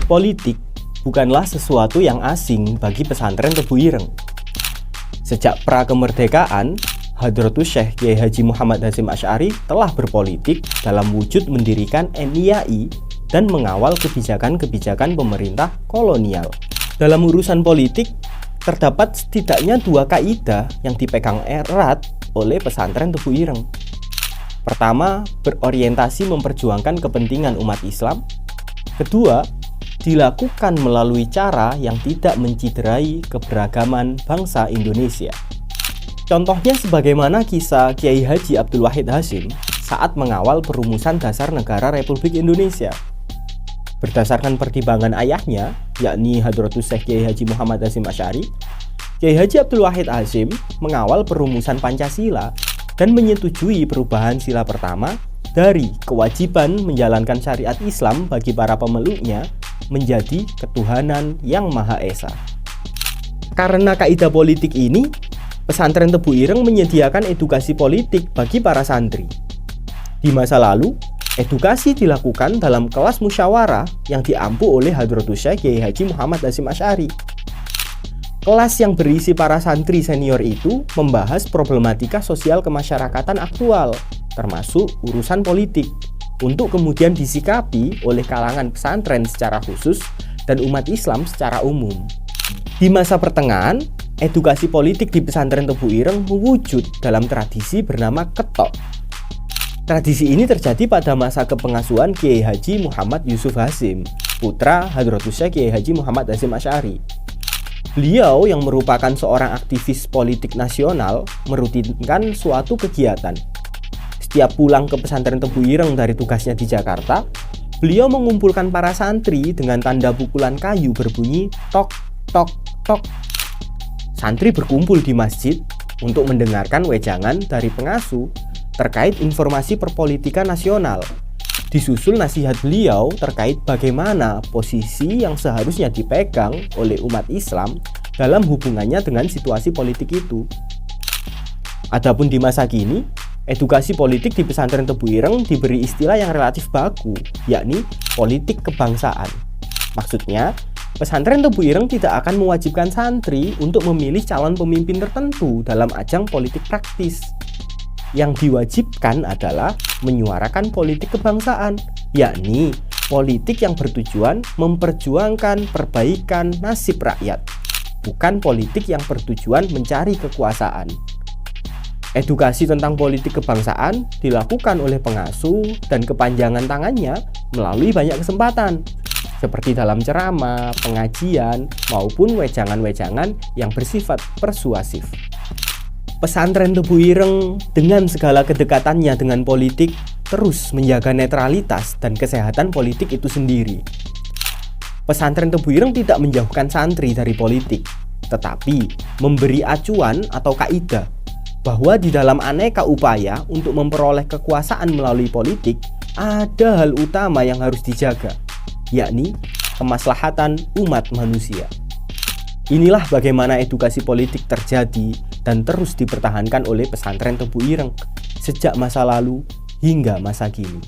Politik bukanlah sesuatu yang asing bagi pesantren Tebu Ireng. Sejak pra-kemerdekaan, Hadratus Syekh Kiai Haji Muhammad Hasyim Asy'ari telah berpolitik dalam wujud mendirikan NIAI dan mengawal kebijakan-kebijakan pemerintah kolonial. Dalam urusan politik, terdapat setidaknya dua kaidah yang dipegang erat oleh pesantren Tebu Ireng. Pertama, berorientasi memperjuangkan kepentingan umat Islam. Kedua, dilakukan melalui cara yang tidak menciderai keberagaman bangsa Indonesia. Contohnya sebagaimana kisah Kiai Haji Abdul Wahid Hasyim saat mengawal perumusan dasar negara Republik Indonesia. Berdasarkan pertimbangan ayahnya, yakni Hadratus Syekh Kiai Haji Muhammad Hasyim Asy'ari, Kiai Haji Abdul Wahid Hasyim mengawal perumusan Pancasila dan menyetujui perubahan sila pertama dari kewajiban menjalankan syariat Islam bagi para pemeluknya menjadi ketuhanan yang Maha Esa. Karena kaidah politik ini, pesantren Tebu Ireng menyediakan edukasi politik bagi para santri. Di masa lalu, edukasi dilakukan dalam kelas musyawarah yang diampu oleh Hadratus Syekh Kiai Haji Muhammad Hasyim Asy'ari. Kelas yang berisi para santri senior itu membahas problematika sosial kemasyarakatan aktual, termasuk urusan politik, untuk kemudian disikapi oleh kalangan pesantren secara khusus dan umat Islam secara umum. Di masa pertengahan, edukasi politik di pesantren Tebu Ireng mewujud dalam tradisi bernama Ketok. Tradisi ini terjadi pada masa kepengasuhan Kiai Haji Muhammad Yusuf Hasyim, putra Hadratus Syekh Kiai Haji Muhammad Hasyim Asy'ari. Beliau yang merupakan seorang aktivis politik nasional merutinkan suatu kegiatan. Setiap pulang ke pesantren Tebu Ireng dari tugasnya di Jakarta, beliau mengumpulkan para santri dengan tanda pukulan kayu berbunyi tok tok tok. Santri berkumpul di masjid untuk mendengarkan wejangan dari pengasuh terkait informasi perpolitikan nasional. Disusul nasihat beliau terkait bagaimana posisi yang seharusnya dipegang oleh umat Islam dalam hubungannya dengan situasi politik itu. Adapun di masa kini, edukasi politik di pesantren Tebu Ireng diberi istilah yang relatif baku, yakni politik kebangsaan. Maksudnya, pesantren Tebu Ireng tidak akan mewajibkan santri untuk memilih calon pemimpin tertentu dalam ajang politik praktis. Yang diwajibkan adalah menyuarakan politik kebangsaan, yakni politik yang bertujuan memperjuangkan perbaikan nasib rakyat, bukan politik yang bertujuan mencari kekuasaan. Edukasi tentang politik kebangsaan dilakukan oleh pengasuh dan kepanjangan tangannya melalui banyak kesempatan, seperti dalam ceramah, pengajian, maupun wejangan-wejangan yang bersifat persuasif. Pesantren Tebu Ireng dengan segala kedekatannya dengan politik terus menjaga netralitas dan kesehatan politik itu sendiri. Pesantren Tebu Ireng tidak menjauhkan santri dari politik, tetapi memberi acuan atau kaidah bahwa di dalam aneka upaya untuk memperoleh kekuasaan melalui politik ada hal utama yang harus dijaga, yakni kemaslahatan umat manusia. Inilah bagaimana edukasi politik terjadi dan terus dipertahankan oleh pesantren Tebu Ireng sejak masa lalu hingga masa kini.